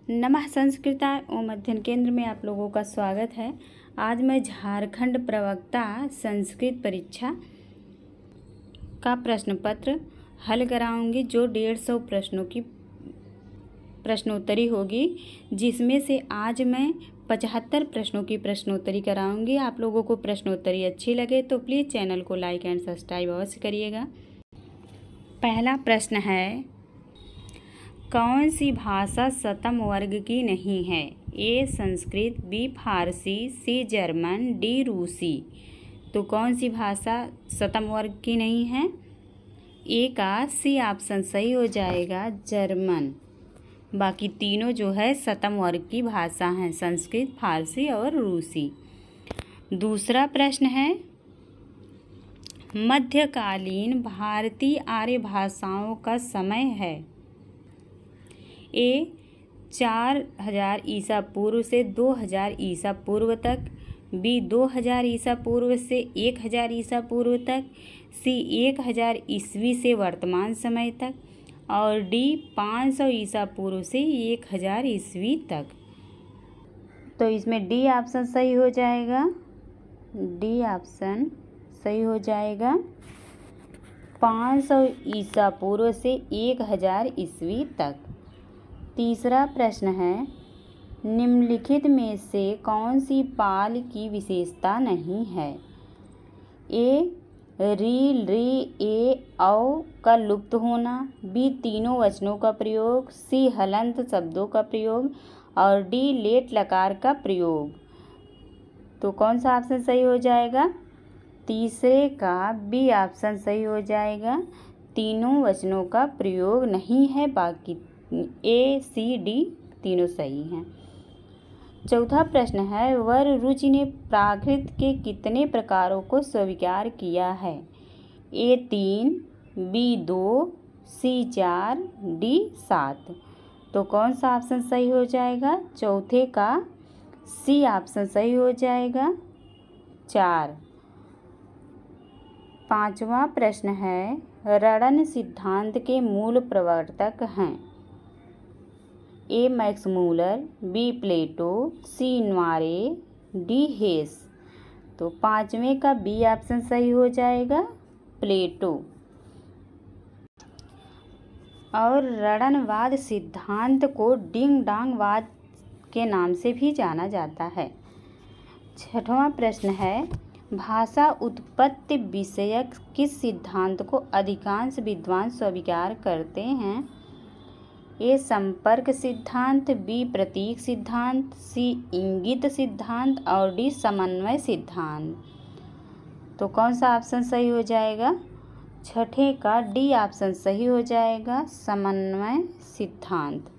नमः संस्कृता एवं अध्ययन केंद्र में आप लोगों का स्वागत है। आज मैं झारखंड प्रवक्ता संस्कृत परीक्षा का प्रश्न पत्र हल कराऊंगी, जो 150 प्रश्नों की प्रश्नोत्तरी होगी, जिसमें से आज मैं 75 प्रश्नों की प्रश्नोत्तरी कराऊंगी। आप लोगों को प्रश्नोत्तरी अच्छी लगे तो प्लीज़ चैनल को लाइक एंड सब्सक्राइब अवश्य करिएगा। पहला प्रश्न है, कौन सी भाषा सतम वर्ग की नहीं है? ए संस्कृत, बी फारसी, सी जर्मन, डी रूसी। तो कौन सी भाषा सतम वर्ग की नहीं है? ए का सी ऑप्शन सही हो जाएगा, जर्मन। बाकी तीनों जो है सतम वर्ग की भाषा हैं, संस्कृत, फारसी और रूसी। दूसरा प्रश्न है, मध्यकालीन भारतीय आर्य भाषाओं का समय है। ए 4000 ईसा पूर्व से 2000 ईसा पूर्व तक, बी 2000 ईसा पूर्व से 1000 ईसा पूर्व तक, सी 1000 ईस्वी से वर्तमान समय तक, और डी 500 ईसा पूर्व से 1000 ईस्वी तक। तो इसमें डी ऑप्शन सही हो जाएगा, डी ऑप्शन सही हो जाएगा, 500 ईसा पूर्व से 1000 ईस्वी तक। तीसरा प्रश्न है, निम्नलिखित में से कौन सी पाल की विशेषता नहीं है? ए री, री, ए, औ का लुप्त होना, बी तीनों वचनों का प्रयोग, सी हलंत शब्दों का प्रयोग, और डी लेट लकार का प्रयोग। तो कौन सा ऑप्शन सही हो जाएगा? तीसरे का बी ऑप्शन सही हो जाएगा, तीनों वचनों का प्रयोग नहीं है। बाकी ए, सी, डी तीनों सही हैं। चौथा प्रश्न है, वर रुचि ने प्राकृत के कितने प्रकारों को स्वीकार किया है? ए 3, बी 2, सी 4, डी 7। तो कौन सा ऑप्शन सही हो जाएगा? चौथे का सी ऑप्शन सही हो जाएगा, 4। पांचवा प्रश्न है, रणन सिद्धांत के मूल प्रवर्तक हैं। ए मैक्स मूलर, बी प्लेटो, सी नवारे, डी हेस। तो पांचवें का बी ऑप्शन सही हो जाएगा, प्लेटो। और रणनवाद सिद्धांत को डिंग डांग वाद के नाम से भी जाना जाता है। छठवां प्रश्न है, भाषा उत्पत्ति विषयक किस सिद्धांत को अधिकांश विद्वान स्वीकार करते हैं? ए संपर्क सिद्धांत, बी प्रतीक सिद्धांत, सी इंगित सिद्धांत, और डी समन्वय सिद्धांत। तो कौन सा ऑप्शन सही हो जाएगा? छठे का डी ऑप्शन सही हो जाएगा, समन्वय सिद्धांत।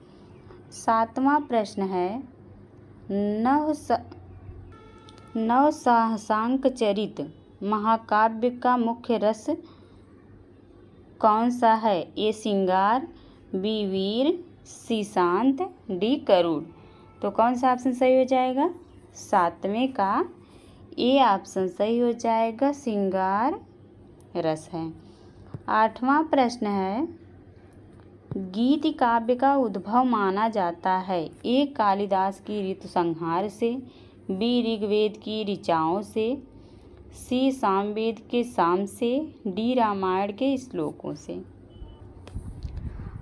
सातवां प्रश्न है, नवसाहसांक चरित महाकाव्य का मुख्य रस कौन सा है? ए श्रृंगार, बी वीर, सी शांत, डी करुण। तो कौन सा ऑप्शन सही हो जाएगा? सातवें का ए ऑप्शन सही हो जाएगा, श्रृंगार रस है। आठवां प्रश्न है, गीत काव्य का उद्भव माना जाता है। ए कालिदास की ऋतु संहार से, बी ऋग्वेद की ऋचाओं से, सी सामवेद के साम से, डी रामायण के श्लोकों से।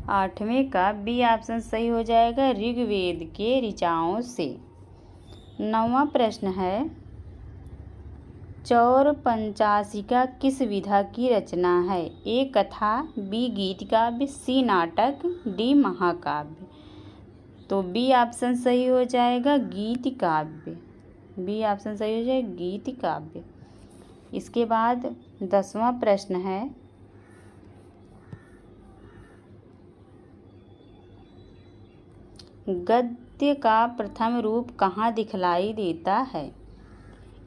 आठवें का बी ऑप्शन सही हो जाएगा, ऋग्वेद के ऋचाओं से। नौवां प्रश्न है, चौर पंचाशिका किस विधा की रचना है? ए कथा, बी गीत काव्य, सी नाटक, डी महाकाव्य। तो बी ऑप्शन सही हो जाएगा, गीत काव्य। बी ऑप्शन सही हो जाएगा, गीत काव्य। इसके बाद 10वां प्रश्न है, गद्य का प्रथम रूप कहाँ दिखलाई देता है?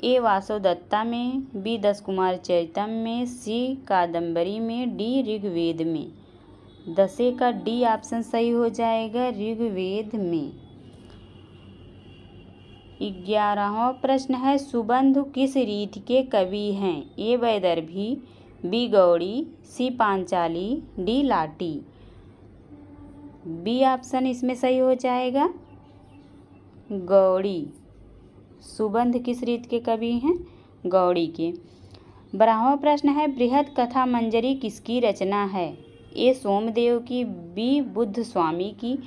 ए वासवदत्ता में, बी दस कुमार चरितम में, सी कादम्बरी में, डी ऋग्वेद में। 10 का डी ऑप्शन सही हो जाएगा, ऋग्वेद में। 11वां प्रश्न है, सुबंधु किस रीति के कवि हैं? A Vaidarbhi, B Gaudi, C Panchali, D Lati. B option इसमें सही हो जाएगा, गौड़ी। सुबंध किस रीत के कवि हैं? गौड़ी के। 12वां प्रश्न है बृहद कथा मंजरी किसकी रचना है? ए सोमदेव की, बी बुद्ध स्वामी की,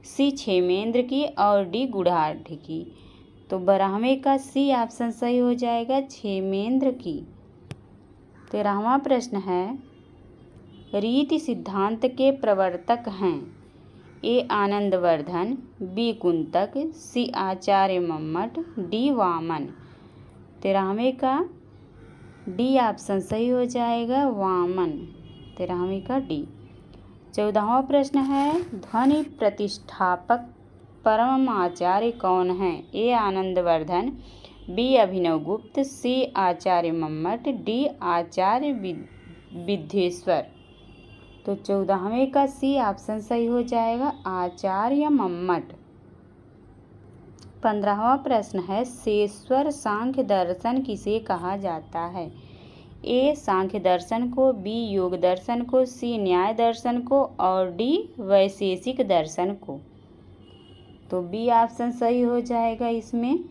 सी क्षेमेंद्र की और डी गुढ़ाढ़ की। तो 12वें का सी ऑप्शन सही हो जाएगा, क्षेमेंद्र की। 13वां प्रश्न है रीति सिद्धांत के प्रवर्तक हैं? ए आनंदवर्धन, बी कुंतक, सी आचार्य मम्मट, डी वामन। 13वें का डी ऑप्शन सही हो जाएगा, वामन। 13वें का डी। 14वां प्रश्न है ध्वनि प्रतिष्ठापक परम आचार्य कौन है? ए आनंदवर्धन, बी अभिनव गुप्त, सी आचार्य मम्मट, डी आचार्य विद्येश्वर। तो 14वें का सी ऑप्शन सही हो जाएगा, आचार्य मम्मट। 15वां प्रश्न है शेश्वर सांख्य दर्शन किसे कहा जाता है? ए सांख्य दर्शन को, बी योग दर्शन को, सी न्याय दर्शन को और डी वैशेषिक दर्शन को। तो बी ऑप्शन सही हो जाएगा इसमें,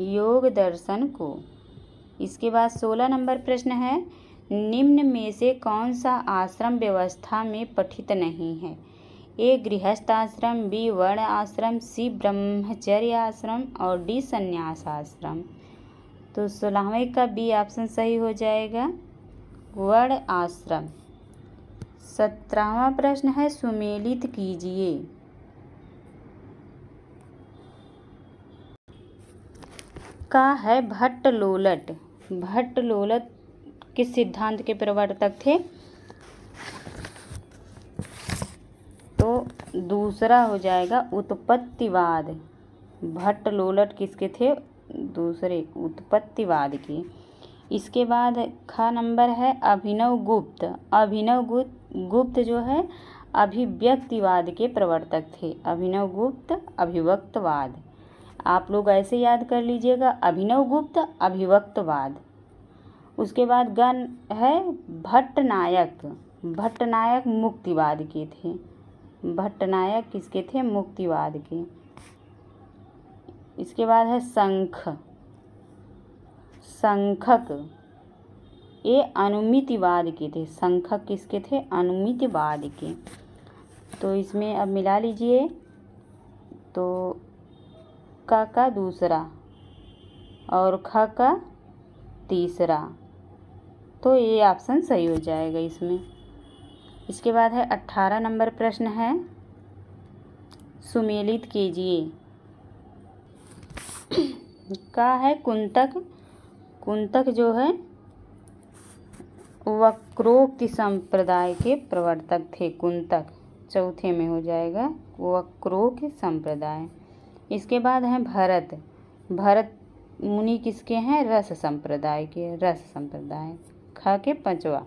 योग दर्शन को। इसके बाद 16 नंबर प्रश्न है निम्न में से कौन सा आश्रम व्यवस्था में पठित नहीं है? ए गृहस्थ आश्रम, बी वर्ण आश्रम, सी ब्रह्मचर्य आश्रम और डी संन्यास आश्रम। तो 16वें का बी ऑप्शन सही हो जाएगा, वर्ण आश्रम। 17वां प्रश्न है सुमेलित कीजिए। का है भट्टलोलट? भट्टलोलट किस सिद्धांत के प्रवर्तक थे? तो दूसरा हो जाएगा उत्पत्तिवाद। भट्टलोलट किसके थे? दूसरे उत्पत्तिवाद के। इसके बाद ख नंबर है अभिनव गुप्त। अभिनव गुप्त जो है अभिव्यक्तिवाद के प्रवर्तक थे। अभिनव गुप्त अभिव्यक्तवाद। आप लोग ऐसे याद कर लीजिएगा, अभिनव गुप्त अभिव्यक्तवाद। उसके बाद गण है भट्टनायक। भट्टनायक मुक्तिवाद के थे। भट्टनायक किसके थे? मुक्तिवाद के। इसके बाद है संखक। ये अनुमितिवाद के थे। संखक किसके थे? अनुमितिवाद के। तो इसमें अब मिला लीजिए, तो क का दूसरा और ख का तीसरा, तो ये ऑप्शन सही हो जाएगा इसमें। इसके बाद है 18 नंबर प्रश्न है सुमेलित कीजिए। का है कुंतक। कुंतक जो है वक्रोक्ति संप्रदाय के प्रवर्तक थे। कुंतक चौथे में हो जाएगा, वक्रोक्ति संप्रदाय। इसके बाद है भरत। भरत मुनि किसके हैं? रस संप्रदाय के। रस संप्रदाय ख के 5वां।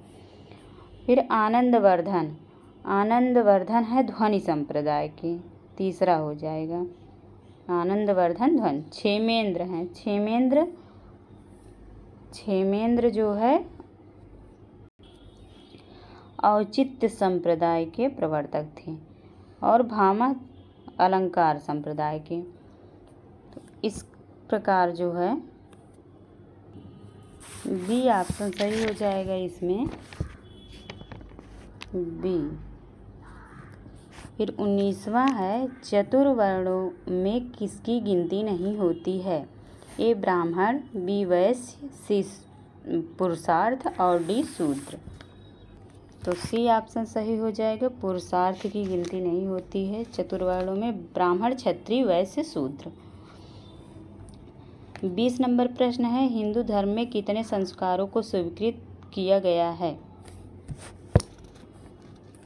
फिर आनंदवर्धन। आनंदवर्धन है ध्वनि संप्रदाय के। तीसरा हो जाएगा आनंदवर्धन ध्वनि। क्षेमेंद्र हैं। क्षेमेंद्र जो है औचित्य संप्रदाय के प्रवर्तक थे और भामह अलंकार संप्रदाय के। तो इस प्रकार जो है बी ऑप्शन सही हो जाएगा इसमें, बी। फिर 19वां है चतुर्वर्णों में किसकी गिनती नहीं होती है? ए ब्राह्मण, बी वैश्य, सी पुरुषार्थ और डी शूद्र। तो सी ऑप्शन सही हो जाएगा, पुरुषार्थ की गिनती नहीं होती है चतुर्वर्णों में। ब्राह्मण, क्षत्रिय, वैश्य, शूद्र। 20 नंबर प्रश्न है हिंदू धर्म में कितने संस्कारों को स्वीकृत किया गया है?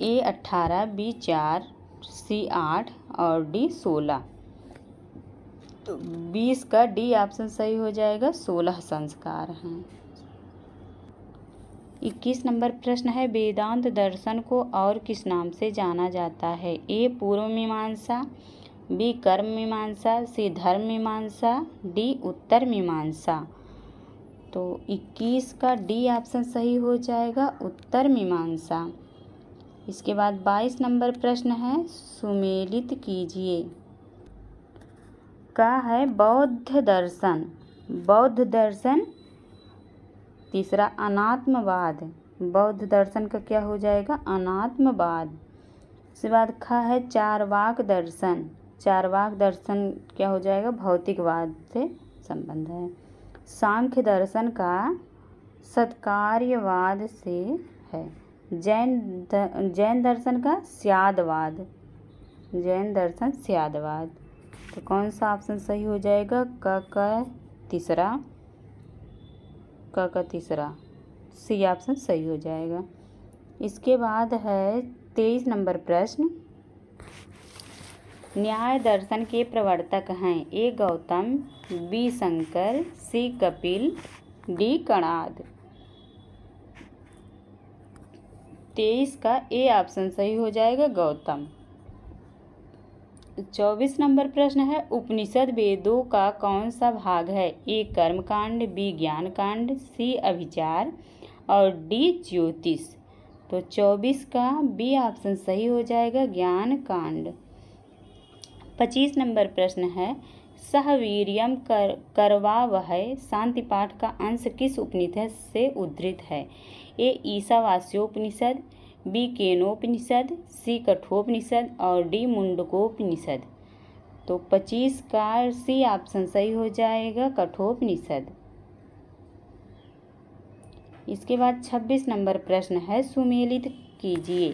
ए 18, बी 4, सी 8 और डी 16। तो 20 का डी ऑप्शन सही हो जाएगा, 16 संस्कार हैं। 21 नंबर प्रश्न है वेदांत दर्शन को और किस नाम से जाना जाता है? ए पूर्व मीमांसा, बी कर्म मीमांसा, सी धर्म मीमांसा, डी उत्तर मीमांसा। तो 21 का डी ऑप्शन सही हो जाएगा, उत्तर मीमांसा। इसके बाद 22 नंबर प्रश्न है सुमेलित कीजिए। का है बौद्ध दर्शन। बौद्ध दर्शन। तीसरा अनात्मवाद। बौद्ध दर्शन का क्या हो जाएगा? अनात्मवाद। उसके बाद ख है चार्वाक दर्शन। चार्वाक दर्शन क्या हो जाएगा? भौतिकवाद से संबंध है। सांख्य दर्शन का सत्कार्यवाद से है। जैन दर्शन का स्यादवाद। जैन दर्शन स्यादवाद। तो कौन सा ऑप्शन सही हो जाएगा? क का तीसरा। क का तीसरा सी ऑप्शन सही हो जाएगा। इसके बाद है 23 नंबर प्रश्न। न्याय दर्शन के प्रवर्तक हैं ए गौतम, बी शंकर, सी कपिल, डी कणाद। 23 का ए ऑप्शन सही हो जाएगा, गौतम। 24 नंबर प्रश्न है उपनिषद वेदों का कौन सा भाग है? ए कर्मकांड, बी ज्ञान कांड, सी अभिचार और डी ज्योतिष। तो 24 का बी ऑप्शन सही हो जाएगा, ज्ञान कांड। 25 नंबर प्रश्न है सहवीर्यम करवावहै शांति पाठ का अंश किस उपनिषद से उद्धृत है? ए ईशावास्योपनिषद, बी केनोपनिषद, सी कठोपनिषद और डी मुंडकोपनिषद। तो 25 का सी ऑप्शन सही हो जाएगा, कठोपनिषद। इसके बाद 26 नंबर प्रश्न है सुमेलित कीजिए।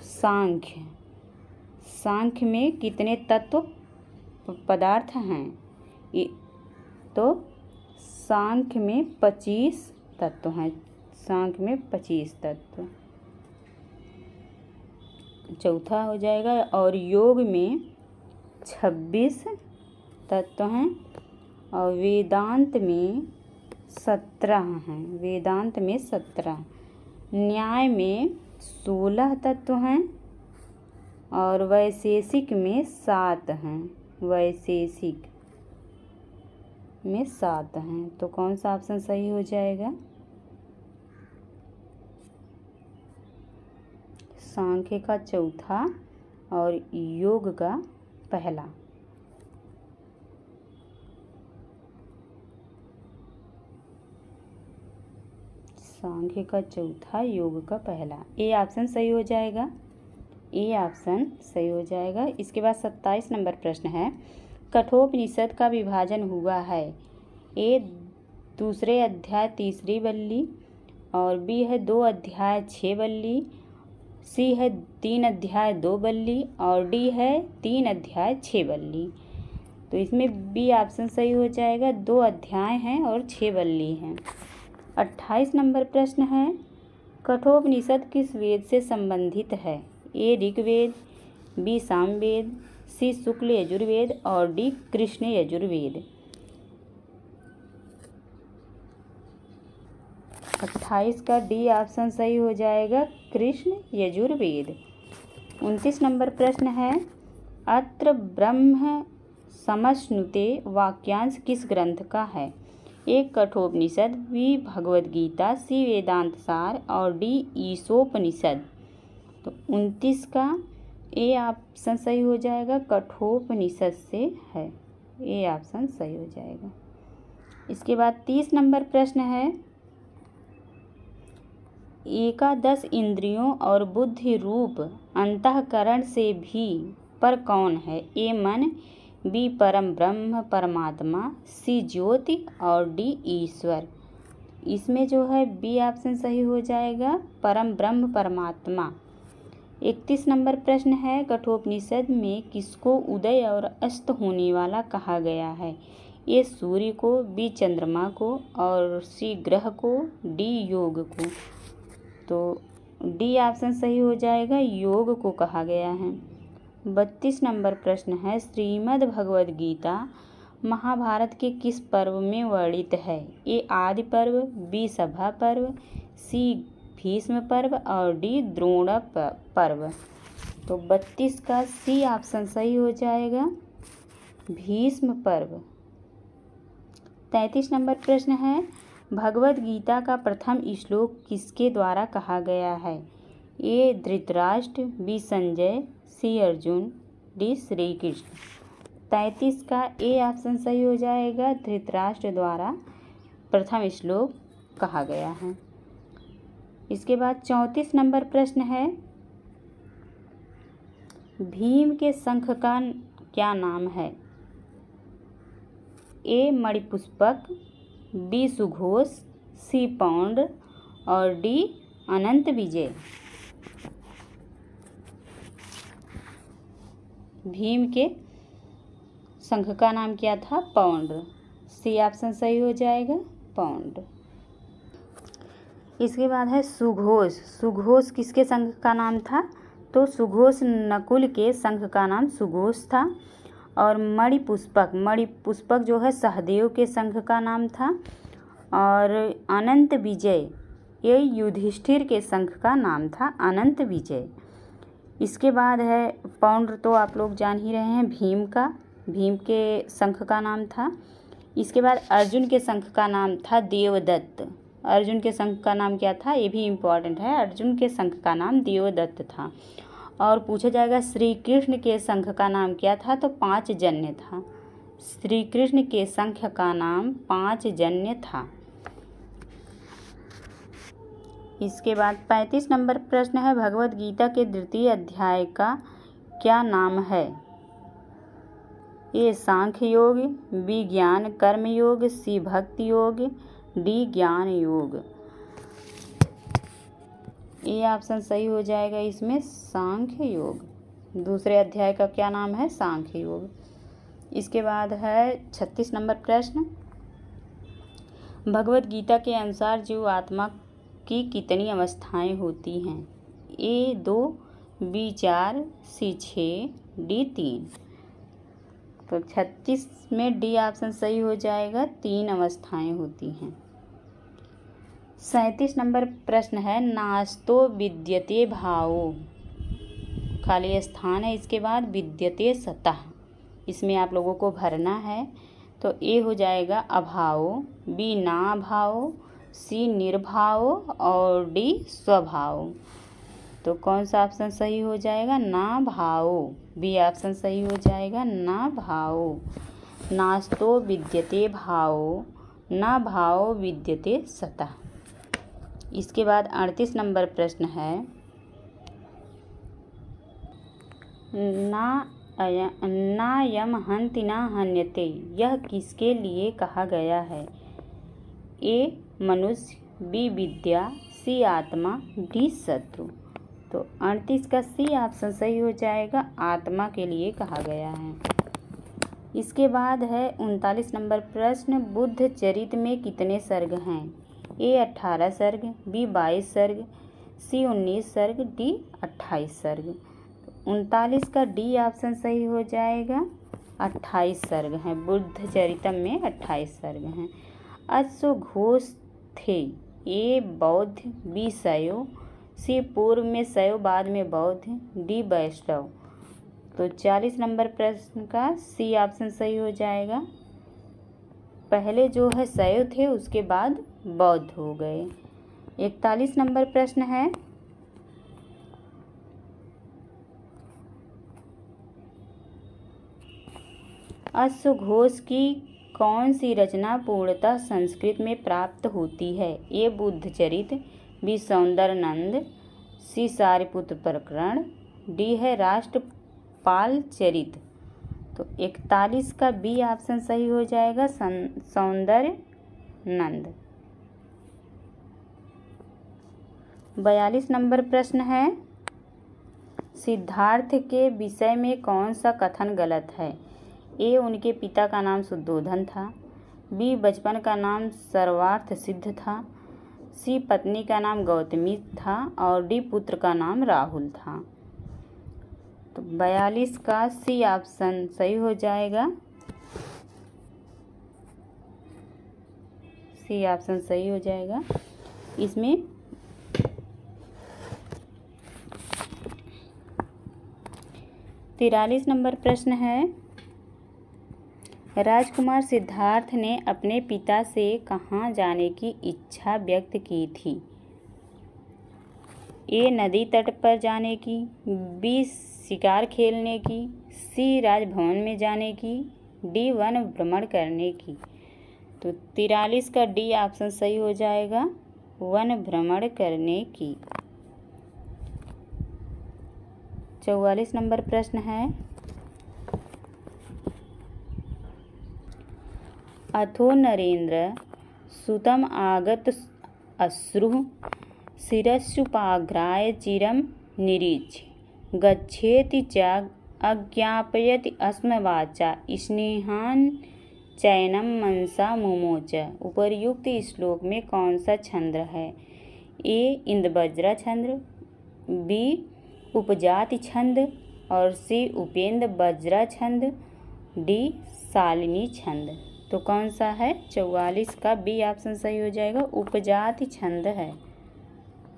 सांख्य। सांख्य में कितने तत्व पदार्थ हैं? तो सांख्य में 25 तत्व हैं। सांख्य में 25 तत्व। चौथा हो जाएगा और योग में 26 तत्व हैं और वेदांत में 17 हैं। वेदांत में 17। न्याय में 16 तत्व हैं और वैशेषिक में 7 हैं। वैशेषिक में 7 हैं। तो कौन सा ऑप्शन सही हो जाएगा? सांख्य का चौथा और योग का पहला। सांख्य का चौथा, योग का पहला। ए ऑप्शन सही हो जाएगा। ए ऑप्शन सही हो जाएगा। इसके बाद 27 नंबर प्रश्न है कठोपनिषद का विभाजन हुआ है। ए दूसरे अध्याय तीसरी वल्ली और बी है 2 अध्याय 6 वल्ली, सी है 3 अध्याय 2 वल्ली और डी है 3 अध्याय 6 वल्ली। तो इसमें बी ऑप्शन सही हो जाएगा, 2 अध्याय हैं और 6 वल्ली हैं। 28 नंबर प्रश्न है कठोपनिषद किस वेद से संबंधित है? ए ऋग्वेद, बी सामवेद, सी शुक्ल यजुर्वेद और डी कृष्ण यजुर्वेद। 28 का डी ऑप्शन सही हो जाएगा, कृष्ण यजुर्वेद। 29 नंबर प्रश्न है अत्र ब्रह्म समश्नुते वाक्यांश किस ग्रंथ का है? ए कठोपनिषद, बी भगवद गीता, सी वेदांत सार और डी ईशोपनिषद। तो 29 का ए ऑप्शन सही हो जाएगा, कठोपनिषद से है। ए ऑप्शन सही हो जाएगा। इसके बाद 30 नंबर प्रश्न है एकादश इंद्रियों और बुद्धि रूप अंतःकरण से भी पर कौन है? ए मन, बी परम ब्रह्म परमात्मा, सी ज्योति और डी ईश्वर। इसमें जो है बी ऑप्शन सही हो जाएगा, परम ब्रह्म परमात्मा। 31 नंबर प्रश्न है कठोपनिषद में किसको उदय और अस्त होने वाला कहा गया है? ए सूर्य को, बी चंद्रमा को और सी ग्रह को, डी योग को। तो डी ऑप्शन सही हो जाएगा, योग को कहा गया है। 32 नंबर प्रश्न है श्रीमद् भगवद गीता महाभारत के किस पर्व में वर्णित है? ए आदि पर्व, बी सभा पर्व, सी भीष्म पर्व और डी द्रोण पर्व। तो 32 का सी ऑप्शन सही हो जाएगा, भीष्म पर्व। 33 नंबर प्रश्न है भगवद गीता का प्रथम श्लोक किसके द्वारा कहा गया है? ए धृतराष्ट्र, बी संजय, सी अर्जुन, डी श्री कृष्ण। 33 का ए ऑप्शन सही हो जाएगा। धृतराष्ट्र द्वारा प्रथम श्लोक कहा गया है। इसके बाद 34 नंबर प्रश्न है, भीम के शंख का क्या नाम है? ए मणिपुष्पक, बी सुघोष, सी पौंड और डी अनंत विजय। भीम के शंख का नाम क्या था? पौंड। सी ऑप्शन सही हो जाएगा, पौंड। इसके बाद है सुघोष। सुघोष किसके शंख का नाम था? तो सुघोष नकुल के शंख का नाम सुघोष था। और मणिपुष्पक जो है सहदेव के शंख का नाम था। और अनंत विजय ये युधिष्ठिर के शंख का नाम था, अनंत विजय। इसके बाद है पौंड, तो आप लोग जान ही रहे हैं भीम के शंख का नाम था। इसके बाद अर्जुन के शंख का नाम था देवदत्त। अर्जुन के शंख का नाम क्या था? ये भी इम्पॉर्टेंट है। अर्जुन के शंख का नाम देवदत्त था। और पूछा जाएगा श्री कृष्ण के शंख का नाम क्या था? तो पांचजन्य था। श्री कृष्ण के शंख का नाम पांचजन्य था। इसके बाद 35 नंबर प्रश्न है, भगवत गीता के द्वितीय अध्याय का क्या नाम है? ए सांख्य योग, बी ज्ञान कर्म योग, सी भक्ति योग, डी ज्ञान योग। ये ऑप्शन सही हो जाएगा इसमें, सांख्य योग। दूसरे अध्याय का क्या नाम है? सांख्य योग। इसके बाद है 36 नंबर प्रश्न, भगवत गीता के अनुसार जीव आत्मा की कितनी अवस्थाएं होती हैं? ए 2, बी 4, सी 6, डी 3। तो 36 में डी ऑप्शन सही हो जाएगा, 3 अवस्थाएं होती हैं। 37 नंबर प्रश्न है, नास्तो विद्यते भावो, खाली स्थान है। इसके बाद विद्यते सतः, इसमें आप लोगों को भरना है। तो ए हो जाएगा अभावो, बी ना भावो, सी निर्भाव और डी स्वभाव। तो कौन सा ऑप्शन सही हो जाएगा? ना भावो। बी ऑप्शन सही हो जाएगा, ना भावो। नास्तो विद्यते भावो, ना भावो विद्यते सतः। इसके बाद 38 नंबर प्रश्न है, ना यम हन्ति ना हन्यते, यह किसके लिए कहा गया है? ए मनुष्य, बी विद्या, सी आत्मा, डी शत्रु। तो 38 का सी ऑप्शन सही हो जाएगा, आत्मा के लिए कहा गया है। इसके बाद है 39 नंबर प्रश्न, बुद्ध चरित में कितने सर्ग हैं? ए 18 सर्ग, बी 22 सर्ग, सी 19 सर्ग, डी 28 सर्ग। 39 का डी ऑप्शन सही हो जाएगा, 28 सर्ग हैं। बुद्ध चरितम में 28 सर्ग हैं। अश्वघोष थे, ए बौद्ध, बी शैव, सी पूर्व में शैव बाद में बौद्ध, डी वैष्णव। तो 40 नंबर प्रश्न का सी ऑप्शन सही हो जाएगा, पहले जो है शैव थे उसके बाद बौद्ध हो गए। 41 नंबर प्रश्न है, अश्वघोष की कौन सी रचना पूर्णतः संस्कृत में प्राप्त होती है? ए बुद्धचरित, बी सौंदरनंद, सी सारिपुत्र प्रकरण, डी है राष्ट्रपाल चरित। तो 41 का बी ऑप्शन सही हो जाएगा, सौंदरनंद। 42 नंबर प्रश्न है, सिद्धार्थ के विषय में कौन सा कथन गलत है? ए उनके पिता का नाम शुद्धोधन था, बी बचपन का नाम सर्वार्थ सिद्ध था, सी पत्नी का नाम गौतमी था और डी पुत्र का नाम राहुल था। तो 42 का सी ऑप्शन सही हो जाएगा, सी ऑप्शन सही हो जाएगा। इसमें 43 नंबर प्रश्न है, राजकुमार सिद्धार्थ ने अपने पिता से कहाँ जाने की इच्छा व्यक्त की थी? ए नदी तट पर जाने की, बी शिकार खेलने की, सी राजभवन में जाने की, डी वन भ्रमण करने की। तो 43 का डी ऑप्शन सही हो जाएगा, वन भ्रमण करने की। 44 नंबर प्रश्न है, अथो नरेंद्र सुतम आगत अश्रु शिरस्युपाघ्राय चिरं निरीक्ष्य गच्छेति च अज्ञापयति अस्म वाचा स्नेहान चैनम मनसा मुमोच। उपर्युक्त श्लोक में कौन सा छंद है? ए इंद्रवज्रा छंद, बी उपजाति छंद और सी उपेंद्र वज्रा छंद, डी शालिनी छंद। तो कौन सा है? 44 का बी ऑप्शन सही हो जाएगा, उपजाति छंद है,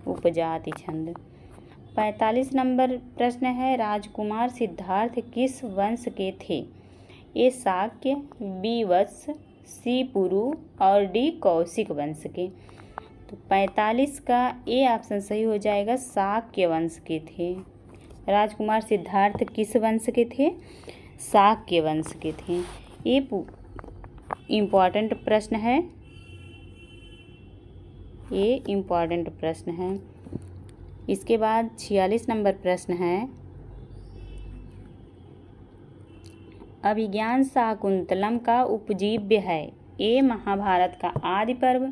उपजाति छंद। 45 नंबर प्रश्न है, राजकुमार सिद्धार्थ किस वंश के थे? ए शाक्य, बी वत्स, सी पुरु और डी कौशिक वंश के। तो 45 का ए ऑप्शन सही हो जाएगा, शाक्य वंश के थे। राजकुमार सिद्धार्थ किस वंश के थे? शाक्य वंश के थे। ये इम्पॉर्टेंट प्रश्न है, ये इम्पॉर्टेंट प्रश्न है। इसके बाद 46 नंबर प्रश्न है, अभिज्ञान शाकुंतलम का उपजीव्य है? ए महाभारत का आदि पर्व,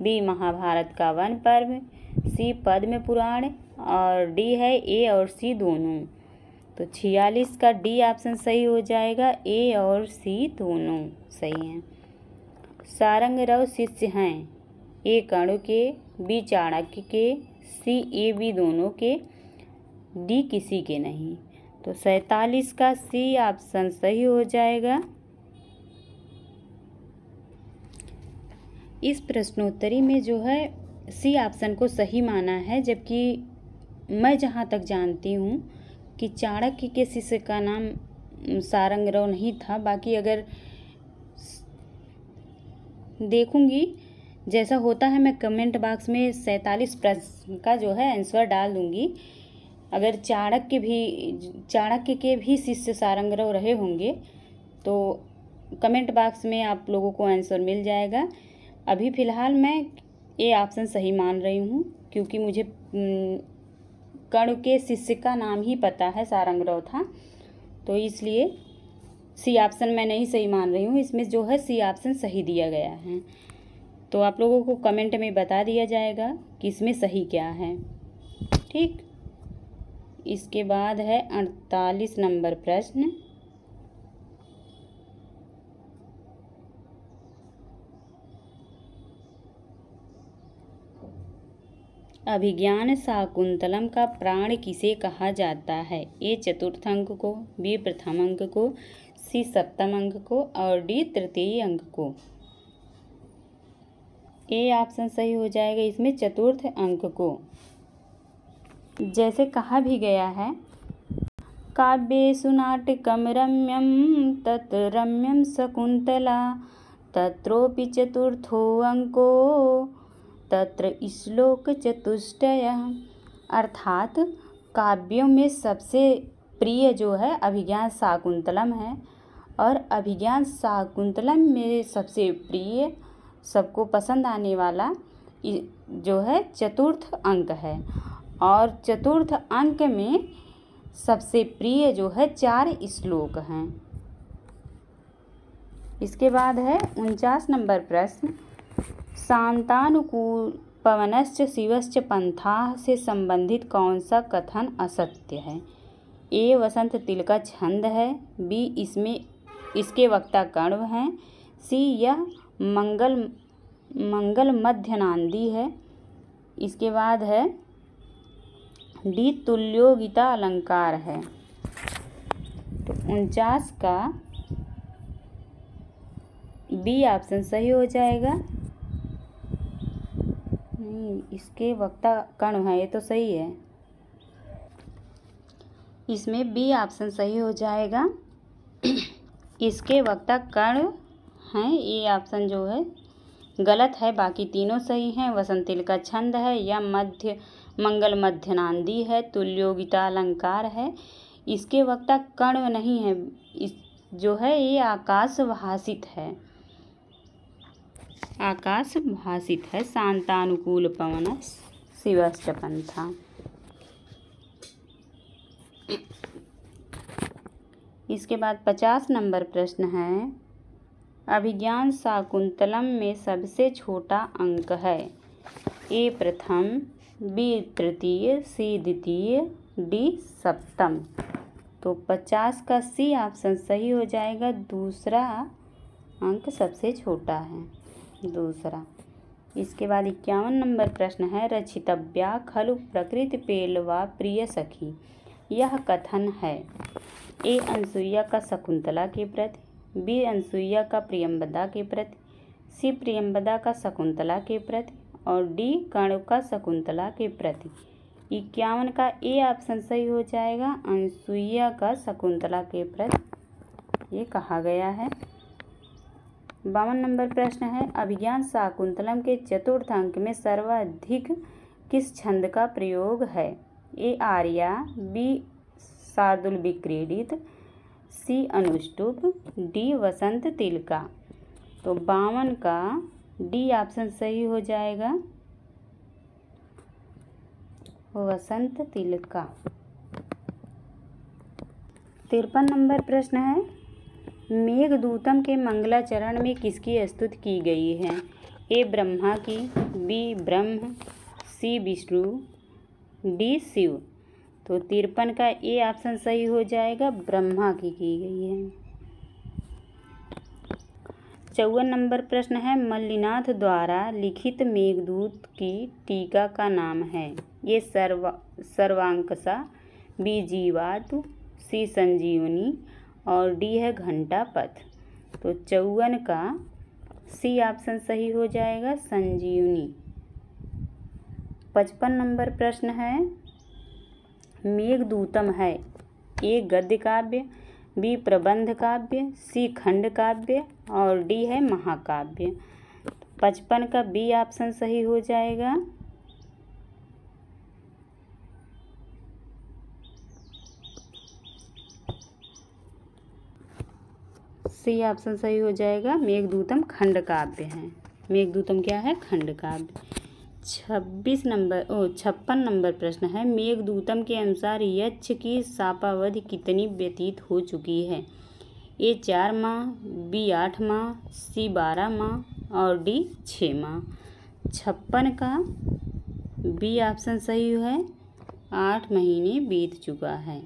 बी महाभारत का वन पर्व, सी पद्म पुराण और डी है ए और सी दोनों। तो 46 का डी ऑप्शन सही हो जाएगा, ए और सी दोनों सही हैं। सारंगरव शिष्य हैं? ए कणु के, बी चाणक्य के, सी ए बी दोनों के, डी किसी के नहीं। तो 47 का सी ऑप्शन सही हो जाएगा। इस प्रश्नोत्तरी में जो है सी ऑप्शन को सही माना है, जबकि मैं जहाँ तक जानती हूँ कि चाणक्य के शिष्य का नाम सारंगरव नहीं था। बाकी अगर देखूंगी जैसा होता है, मैं कमेंट बॉक्स में 47 प्रश्न का जो है आंसर डाल दूंगी। अगर चाणक्य के भी शिष्य सारंगरव रहे होंगे तो कमेंट बॉक्स में आप लोगों को आंसर मिल जाएगा। अभी फ़िलहाल मैं ये ऑप्शन सही मान रही हूँ, क्योंकि मुझे कर्ण के शिष्य का नाम ही पता है, सारंगरव था, तो इसलिए सी ऑप्शन मैं नहीं सही मान रही हूँ। इसमें जो है सी ऑप्शन सही दिया गया है, तो आप लोगों को कमेंट में बता दिया जाएगा कि इसमें सही क्या है। ठीक, इसके बाद है 48 नंबर प्रश्न, अभिज्ञान शाकुंतलम का प्राण किसे कहा जाता है? ए चतुर्थ अंक को, बी प्रथम अंक को, सी सप्तम अंक को और डी तृतीय अंक को। ए ऑप्शन सही हो जाएगा इसमें, चतुर्थ अंक को। जैसे कहा भी गया है, काव्येषु नाटकम रम्यम तत् रम्यम शकुंतला तत्रोपि चतुर्थो अंको तत्र श्लोक चतुष्टयः। अर्थात काव्यों में सबसे प्रिय जो है अभिज्ञान शाकुंतलम है, और अभिज्ञान शाकुंतलम में सबसे प्रिय, सबको पसंद आने वाला जो है चतुर्थ अंक है, और चतुर्थ अंक में सबसे प्रिय जो है 4 श्लोक हैं। इसके बाद है 49 नंबर प्रश्न, शांतानुकूल पवनश्च शिवश्च पंथाः से संबंधित कौन सा कथन असत्य है? ए वसंत तिल का छंद है, बी इसके वक्ता कण्व हैं, सी यह मंगल मध्यनांदी है। इसके बाद है डी तुल्योगिता अलंकार है। तो 49 का बी ऑप्शन सही हो जाएगा। नहीं, इसके वक्ता कर्ण है, ये तो सही है, इसमें बी ऑप्शन सही हो जाएगा। इसके वक्ता कर्ण हैं, ये ऑप्शन जो है गलत है, बाकी तीनों सही हैं। वसंतिल का छंद है, या मंगल मध्यनांदी है, तुल्योगिता अलंकार है, इसके वक्ता कर्ण नहीं है, जो है ये आकाश भाषित है, आकाश भाषित है। शांतानुकूल पवन शिवश्चपन था। इसके बाद 50 नंबर प्रश्न है, अभिज्ञान शाकुंतलम में सबसे छोटा अंक है। ए प्रथम, बी तृतीय, सी द्वितीय, डी सप्तम। तो 50 का सी ऑप्शन सही हो जाएगा, दूसरा अंक सबसे छोटा है, दूसरा। इसके बाद 51 नंबर प्रश्न है, रचितव्या खलु प्रकृति पेलवा प्रिय सखी। यह कथन है। ए अनसुईया का शकुंतला के प्रति, बी अनसुईया का प्रियंवदा के प्रति, सी प्रियंवदा का शकुंतला के प्रति और डी कर्ण का शकुंतला के प्रति। 51 का ए ऑप्शन सही हो जाएगा, अनसुईया का शकुंतला के प्रति ये कहा गया है। 52 नंबर प्रश्न है, अभिज्ञान शाकुंतलम के चतुर्थ अंक में सर्वाधिक किस छंद का प्रयोग है। ए आर्या, बी शार्दुल विक्रीडित, सी अनुष्टुप, डी वसंत तिलका। तो 52 का डी ऑप्शन सही हो जाएगा, वसंत तिलका। 53 नंबर प्रश्न है, मेघदूतम के मंगलाचरण में किसकी स्तुति की गई है। ए ब्रह्मा की, बी ब्रह्म, सी विष्णु, डी शिव। तो 53 का ए ऑप्शन सही हो जाएगा, ब्रह्मा की गई है। 54 नंबर प्रश्न है, मल्लिनाथ द्वारा लिखित मेघदूत की टीका का नाम है। ये सर्वांकसा, बी जीवातु, सी संजीवनी और डी है घंटा पथ। तो 54 का सी ऑप्शन सही हो जाएगा, संजीवनी। 55 नंबर प्रश्न है, मेघदूतम है। ए गद्य काव्य, बी प्रबंध काव्य, सी खंड काव्य और डी है महाकाव्य। 55 का बी ऑप्शन सही हो जाएगा, सी ऑप्शन सही हो जाएगा, मेघदूतम खंड काव्य है। मेघदूतम क्या है, खंड काव्य। 56 नंबर प्रश्न है, मेघदूतम के अनुसार यक्ष की शापावधि कितनी व्यतीत हो चुकी है। ए 4 माह, बी 8 माह, सी 12 माह और डी 6 माह। 56 का बी ऑप्शन सही है, 8 महीने बीत चुका है।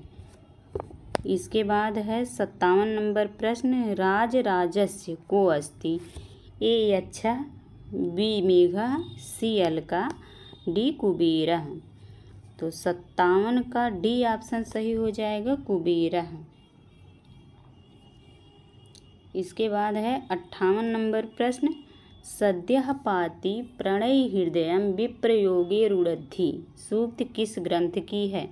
इसके बाद है 57 नंबर प्रश्न, राज राजस्य को अस्ति। ए यक्षा, बी मेघा, सी अलका, डी कुबेर। तो 57 का डी ऑप्शन सही हो जाएगा, कुबेर। इसके बाद है 58 नंबर प्रश्न, सद्यः पाति प्रणय हृदयम विप्रयोगे रुणद्धि सूक्त किस ग्रंथ की है।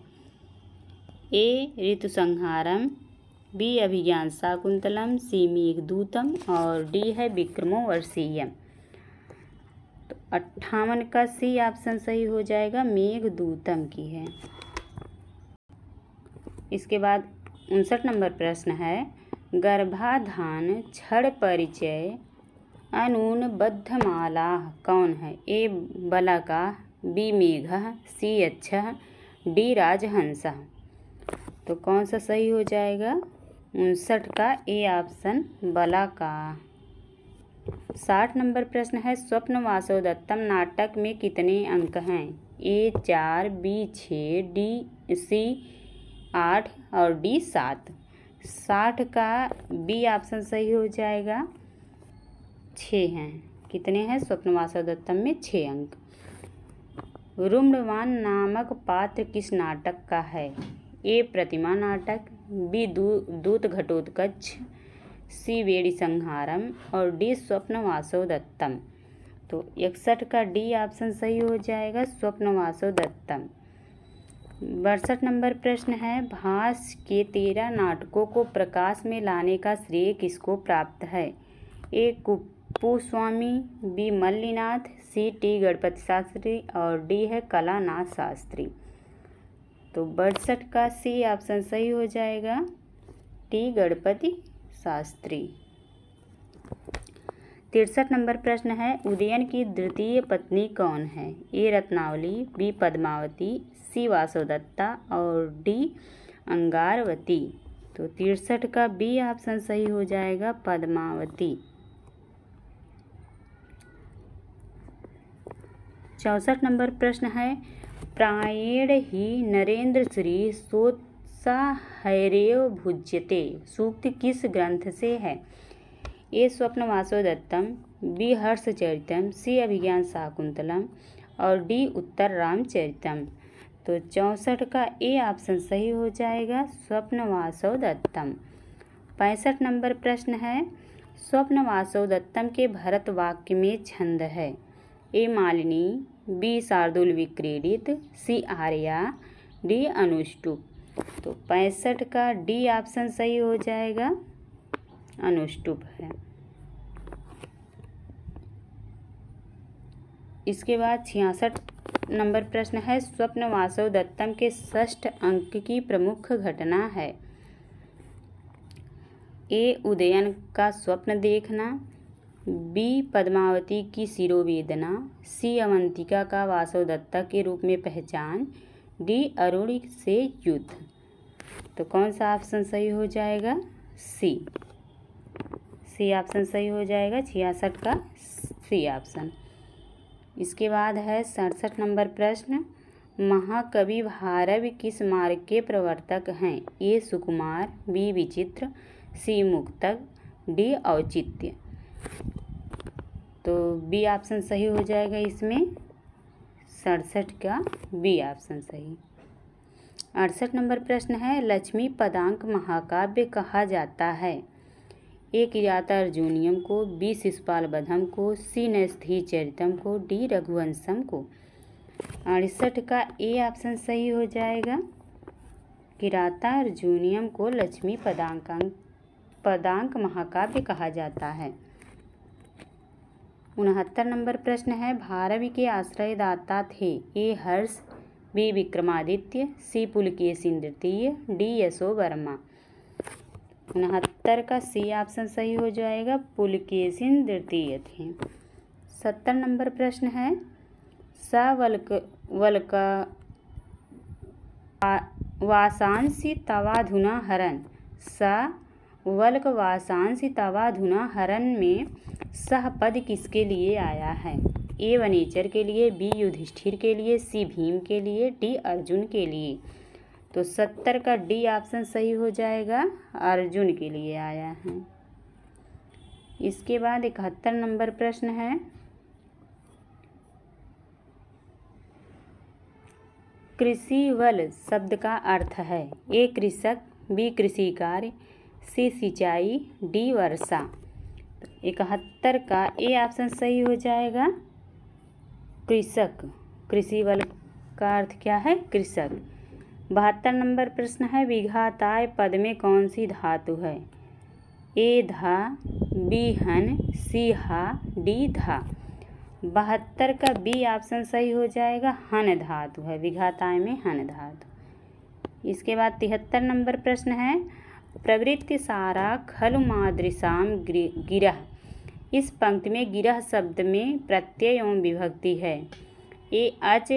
ए ऋतुसंहारम, बी अभिज्ञान शाकुंतलम, सी मेघदूतम और डी है विक्रमोर्वशीयम। तो 58 का सी ऑप्शन सही हो जाएगा, मेघदूतम की है। इसके बाद 59 नंबर प्रश्न है, गर्भाधान क्षण परिचय अनून बद्धमाला कौन है। ए बलका, बी मेघ, सी अच्छा, डी राजहंसा। तो कौन सा सही हो जाएगा, 59 का ए ऑप्शन बलका। 60 नंबर प्रश्न है, स्वप्न वासोदत्तम नाटक में कितने अंक हैं। ए 4, बी 6, डी सी 8 और डी 7। 60 का बी ऑप्शन सही हो जाएगा, 6 हैं। कितने हैं, स्वप्न वासोदत्तम में 6 अंक। रुम्णवान नामक पात्र किस नाटक का है। ए प्रतिमा नाटक, बी दूत घटोत्कच, सी वेड़ी संहारम और डी स्वप्न वासोदत्तम। तो 61 का डी ऑप्शन सही हो जाएगा, स्वप्न वासोदत्तम। 62 नंबर प्रश्न है, भास के 13 नाटकों को प्रकाश में लाने का श्रेय किसको प्राप्त है। A Kuppuswami, B Mallinath, C T Ganapati Shastri और डी है कलानाथ शास्त्री। तो 62 का सी ऑप्शन सही हो जाएगा। टी गणपति शास्त्री। 63 नंबर प्रश्न है, उदयन की द्वितीय पत्नी कौन है? ए रत्नावली, बी पद्मावती, सी वासवदत्ता और डी अंगारवती। तो 63 का बी ऑप्शन सही हो जाएगा, पद्मावती। 64 नंबर प्रश्न है, प्रायेण ही नरेंद्र श्री सोत्साहैरेव भुज्यते सूक्त किस ग्रंथ से है? ए स्वप्न वासवदत्तम, बी हर्षचरितम, सी अभिज्ञान शाकुंतलम और डी उत्तर रामचरितम। तो 64 का ए ऑप्शन सही हो जाएगा, स्वप्न वासवदत्तम। 65 नंबर प्रश्न है, स्वप्न वासवदत्तम के भरत वाक्य में छंद है? ए मालिनी, बी शार्दुल विक्रीडित, सी आर्या, डी अनुष्टुप। तो 65 का डी ऑप्शन सही हो जाएगा, अनुष्टुप है। इसके बाद 66 नंबर प्रश्न है, स्वप्न वासवदत्तम के षष्ठ अंक की प्रमुख घटना है? ए उदयन का स्वप्न देखना, बी पद्मावती की शिरोवेदना, सी अवंतिका का वासवदत्ता के रूप में पहचान, डी अरुण से युद्ध। तो कौन सा ऑप्शन सही हो जाएगा? सी ऑप्शन सही हो जाएगा, 66 का सी ऑप्शन। इसके बाद है 67 नंबर प्रश्न, महाकवि भारव किस मार्ग के प्रवर्तक हैं? ए सुकुमार, बी विचित्र, सी मुक्तक, डी औचित्य। तो बी ऑप्शन सही हो जाएगा इसमें, 67 का बी ऑप्शन सही। 68 नंबर प्रश्न है, लक्ष्मी पदांक महाकाव्य कहा जाता है? ए किराता अर्जुनियम को, बी शिशुपाल बधम को, सी नैष्ठी चरितम को, डी रघुवंशम को। 68 का ए ऑप्शन सही हो जाएगा, किराता अर्जुनियम को लक्ष्मी पदांक महाकाव्य कहा जाता है। 69 नंबर प्रश्न है, भारवी के आश्रयदाता थे? ए हर्ष, बी विक्रमादित्य, सी पुलकेशिन तृतीय, डी यशोवर्मा। 69 का सी ऑप्शन सही हो जाएगा, पुलकेशिन तृतीय थे। 70 नंबर प्रश्न है, वासांसी तवाधुना हरन, वल्क वासांसी तवाधुना हरन में सह पद किसके लिए आया है? ए वनेचर के लिए, बी युधिष्ठिर के लिए, सी भीम के लिए, डी अर्जुन के लिए। तो 70 का डी ऑप्शन सही हो जाएगा, अर्जुन के लिए आया है। इसके बाद 71 नंबर प्रश्न है, कृषिवल शब्द का अर्थ है? ए कृषक, बी कृषि कार्य, सी सिंचाई, डी वर्षा। 71 का ए ऑप्शन सही हो जाएगा, कृषक। कृषिवल का अर्थ क्या है? कृषक। 72 नंबर प्रश्न है, विघाताय पद में कौन सी धातु है? ए धा, बी हन, सी हा, डी धा। 72 का बी ऑप्शन सही हो जाएगा, हन धातु है, विघाताय में हन धातु। इसके बाद 73 नंबर प्रश्न है, प्रवृत्ति सारा खलु मादृशाम गिरह। इस पंक्ति में गिरह शब्द में प्रत्यय एवं विभक्ति है? ए अच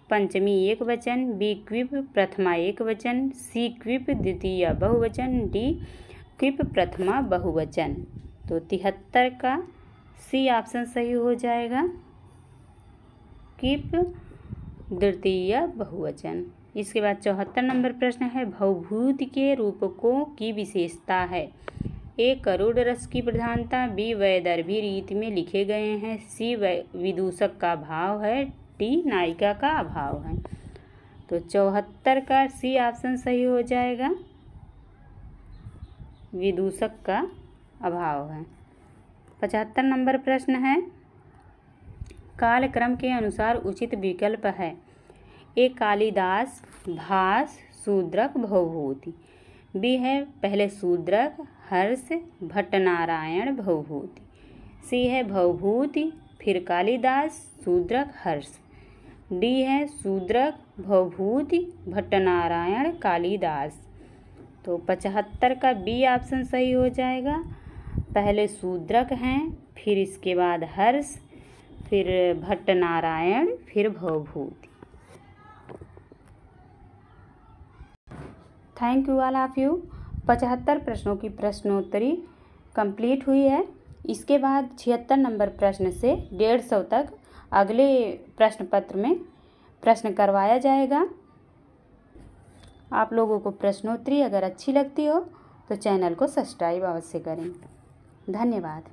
पंचमी एक वचन, बी क्विप प्रथमा एक वचन, सी क्विप द्वितीय बहुवचन, डी क्विप प्रथमा बहुवचन। तो 73 का सी ऑप्शन सही हो जाएगा, क्विप द्वितीय बहुवचन। इसके बाद 74 नंबर प्रश्न है, भवभूति के रूपकों की विशेषता है? ए करुड़ रस की प्रधानता, बी वैदर्भी रीति में लिखे गए हैं, सी विदूषक का भाव है, डी नायिका का अभाव है। तो 74 का सी ऑप्शन सही हो जाएगा, विदूषक का अभाव है। 75 नंबर प्रश्न है, कालक्रम के अनुसार उचित विकल्प है? ए कालिदास, भास, शूद्रक, भवभूति। बी है पहले शूद्रक, हर्ष, भट्टनारायण, भवभूति। सी है भवभूति, फिर कालिदास, शूद्रक, हर्ष। डी है शूद्रक, भवभूति, भट्टनारायण, कालिदास। तो 75 का बी ऑप्शन सही हो जाएगा। पहले शूद्रक हैं, फिर इसके बाद हर्ष, फिर भट्टनारायण, फिर Bhavabhuti. Thank you all of you. 75 प्रश्नों की प्रश्नोत्तरी कंप्लीट हुई है। इसके बाद 76 नंबर प्रश्न से 150 तक अगले प्रश्न पत्र में प्रश्न करवाया जाएगा। आप लोगों को प्रश्नोत्तरी अगर अच्छी लगती हो तो चैनल को सब्सक्राइब अवश्य करें। धन्यवाद।